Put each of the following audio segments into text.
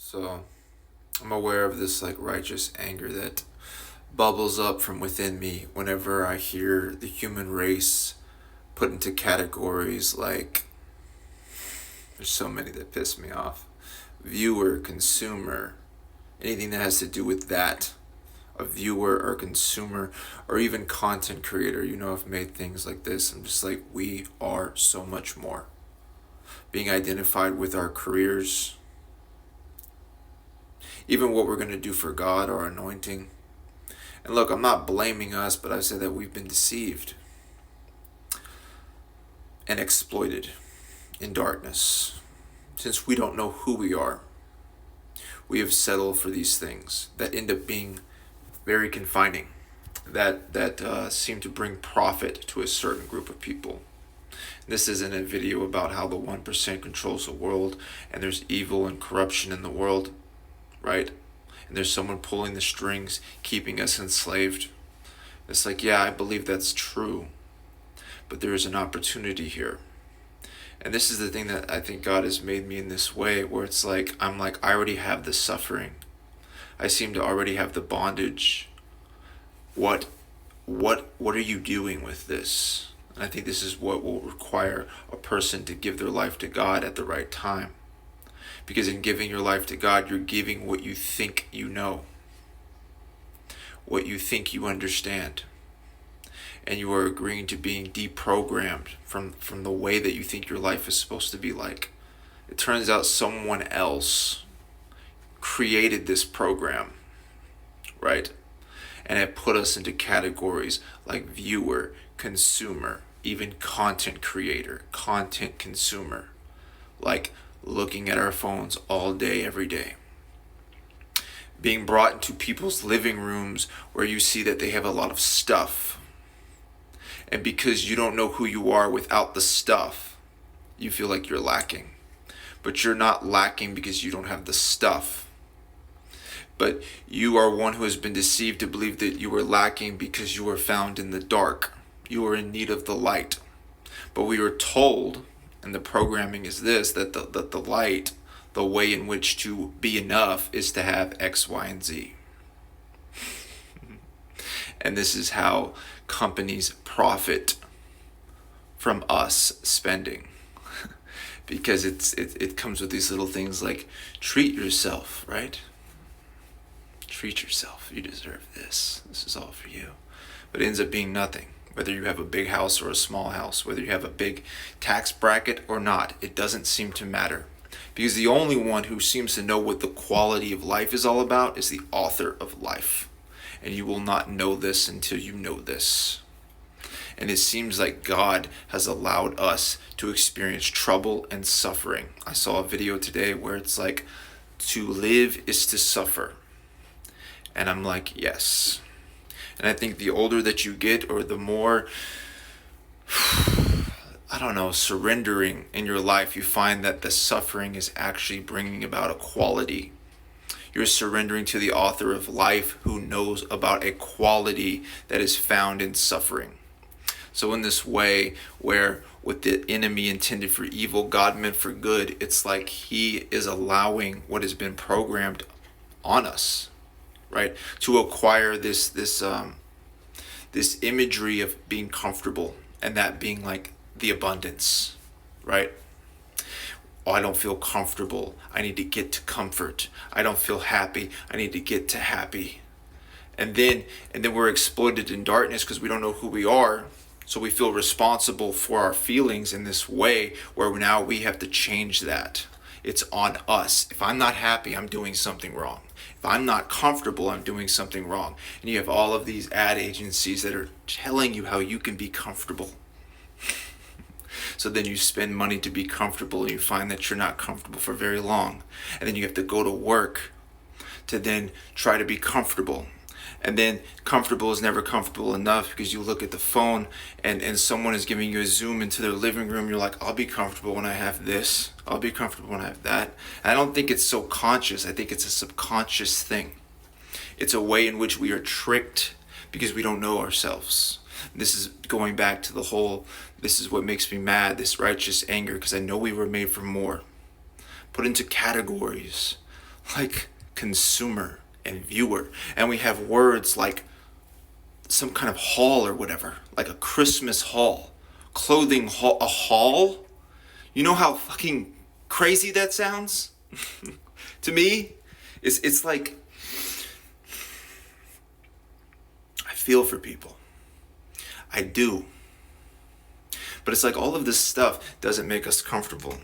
So I'm aware of this like righteous anger that bubbles up from within me whenever I hear the human race put into categories like there's so many that piss me off. Viewer, consumer, anything that has to do with that. A viewer or consumer or even content creator, I've made things like this. I'm just like, we are so much more. Being identified with our careers, even what we're going to do for God, our anointing. And look, I'm not blaming us, but I said that we've been deceived and exploited in darkness. Since we don't know who we are, we have settled for these things that end up being very confining, that seem to bring profit to a certain group of people. This isn't a video about how the 1% controls the world and there's evil and corruption in the world, right? And there's someone pulling the strings, keeping us enslaved. It's like, yeah, I believe that's true, but there is an opportunity here. And this is the thing that I think God has made me in this way, where it's like, I'm like, I already have the suffering. I seem to already have the bondage. What are you doing with this? And I think this is what will require a person to give their life to God at the right time. Because in giving your life to God, you're giving what you think you know, what you think you understand. And you are agreeing to being deprogrammed from the way that you think your life is supposed to be like. It turns out someone else created this program, right? And it put us into categories like viewer, consumer, even content creator, content consumer, like looking at our phones all day, every day. Being brought into people's living rooms where you see that they have a lot of stuff. And because you don't know who you are without the stuff, you feel like you're lacking. But you're not lacking because you don't have the stuff. But you are one who has been deceived to believe that you are lacking because you are found in the dark. You are in need of the light. But we are told, and the programming is this, that the light, the way in which to be enough is to have X, Y, and Z. And this is how companies profit from us spending. Because it comes with these little things like treat yourself, right? Treat yourself. You deserve this. This is all for you. But it ends up being nothing. Whether you have a big house or a small house, whether you have a big tax bracket or not, it doesn't seem to matter. Because the only one who seems to know what the quality of life is all about is the author of life. And you will not know this until you know this. And it seems like God has allowed us to experience trouble and suffering. I saw a video today where it's like, to live is to suffer. And I'm like, yes. And I think the older that you get, or the more, surrendering in your life, you find that the suffering is actually bringing about a quality. You're surrendering to the author of life who knows about a quality that is found in suffering. So in this way, where what the enemy intended for evil, God meant for good, it's like he is allowing what has been programmed on us, right? To acquire this imagery of being comfortable, and that being like the abundance, right? Oh, I don't feel comfortable. I need to get to comfort. I don't feel happy. I need to get to happy. And then we're exploited in darkness because we don't know who we are. So we feel responsible for our feelings in this way where now we have to change that. It's on us. If I'm not happy, I'm doing something wrong. If I'm not comfortable, I'm doing something wrong. And you have all of these ad agencies that are telling you how you can be comfortable. So then you spend money to be comfortable and you find that you're not comfortable for very long. And then you have to go to work to then try to be comfortable. And then comfortable is never comfortable enough because you look at the phone and someone is giving you a zoom into their living room. You're like, I'll be comfortable when I have this. I'll be comfortable when I have that. And I don't think it's so conscious. I think it's a subconscious thing. It's a way in which we are tricked because we don't know ourselves. This is going back to the whole, this is what makes me mad, this righteous anger, because I know we were made for more. Put into categories like consumer and viewer. And we have words like some kind of haul or whatever, like a Christmas haul, clothing haul, a haul. You know how fucking crazy that sounds? To me, it's like, I feel for people. I do. But it's like all of this stuff doesn't make us comfortable.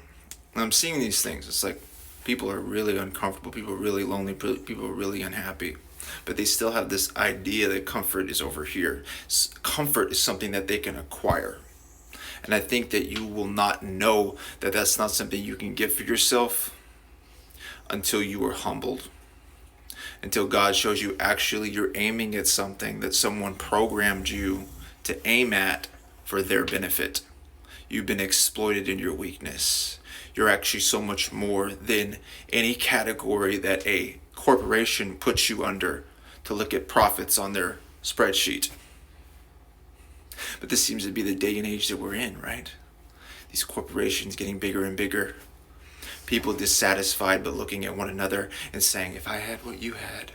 And I'm seeing these things. It's like people are really uncomfortable. People are really lonely. People are really unhappy. But they still have this idea that comfort is over here. Comfort is something that they can acquire. And I think that you will not know that that's not something you can get for yourself until you are humbled. Until God shows you actually you're aiming at something that someone programmed you to aim at for their benefit. You've been exploited in your weakness. You're actually so much more than any category that a corporation puts you under to look at profits on their spreadsheet. But this seems to be the day and age that we're in, right? These corporations getting bigger and bigger. People dissatisfied but looking at one another and saying, if I had what you had,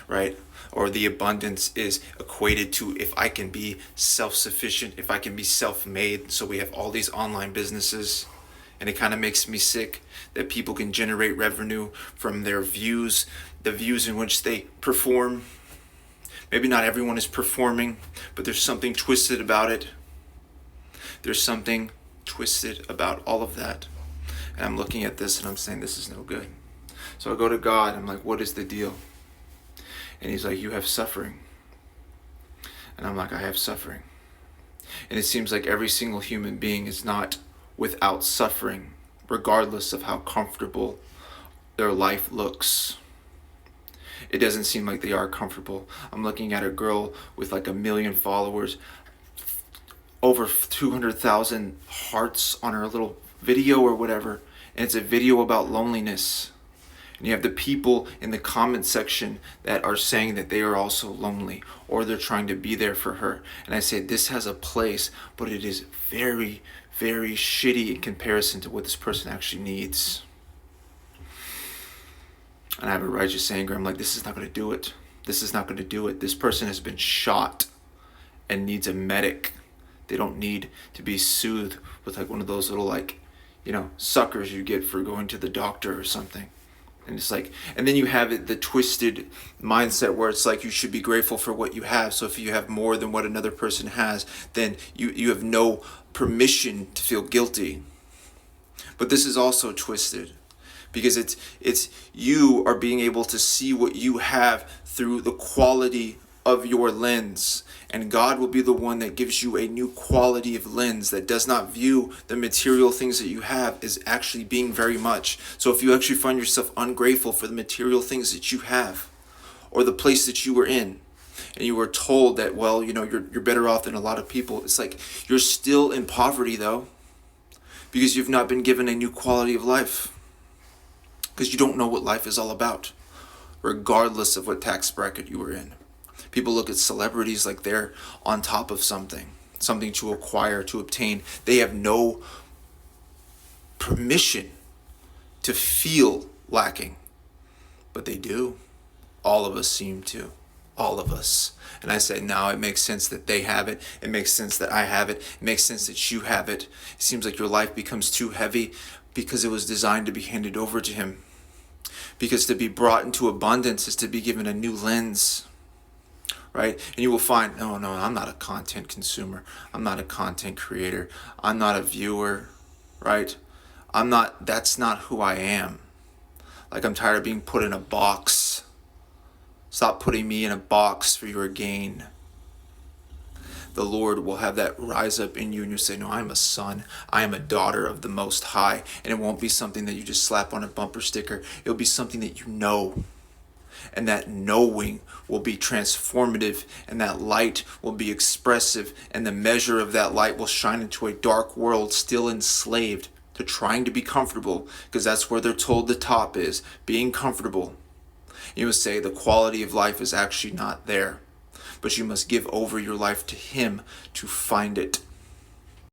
right? Or the abundance is equated to if I can be self-sufficient, if I can be self-made. So we have all these online businesses, and it kind of makes me sick that people can generate revenue from their views, the views in which they perform. Maybe not everyone is performing, but there's something twisted about it. There's something twisted about all of that. And I'm looking at this and I'm saying, this is no good. So I go to God, I'm like, what is the deal? And he's like, you have suffering. And I'm like, I have suffering. And it seems like every single human being is not without suffering, regardless of how comfortable their life looks. It doesn't seem like they are comfortable. I'm looking at a girl with like 1 million followers, over 200,000 hearts on her little video or whatever. And it's a video about loneliness. And you have the people in the comment section that are saying that they are also lonely, or they're trying to be there for her. And I say, this has a place, but it is very, very shitty in comparison to what this person actually needs. And I have a righteous anger. I'm like, this is not going to do it. This is not going to do it. This person has been shot and needs a medic. They don't need to be soothed with like one of those little like, suckers you get for going to the doctor or something. And it's like, and then you have the twisted mindset where it's like you should be grateful for what you have. So if you have more than what another person has, then you have no permission to feel guilty. But this is also twisted because it's you are being able to see what you have through the quality of your lens. And God will be the one that gives you a new quality of lens that does not view the material things that you have as actually being very much. So if you actually find yourself ungrateful for the material things that you have, or the place that you were in, and you were told that, well, you're better off than a lot of people, it's like you're still in poverty though, because you've not been given a new quality of life, because you don't know what life is all about, regardless of what tax bracket you were in. People look at celebrities like they're on top of something to acquire, to obtain. They have no permission to feel lacking, but they do. All of us seem to. All of us. And I say, now it makes sense that they have it. It makes sense that I have it. It makes sense that you have it. It seems like your life becomes too heavy because it was designed to be handed over to him. Because to be brought into abundance is to be given a new lens. Right? And you will find, no, I'm not a content consumer. I'm not a content creator. I'm not a viewer, right? That's not who I am. Like, I'm tired of being put in a box. Stop putting me in a box for your gain. The Lord will have that rise up in you and you say, no, I'm a son. I am a daughter of the Most High. And it won't be something that you just slap on a bumper sticker. It'll be something that you know. And that knowing will be transformative, and that light will be expressive, and the measure of that light will shine into a dark world still enslaved to trying to be comfortable, because that's where they're told the top is, being comfortable. You will say the quality of life is actually not there, but you must give over your life to him to find it.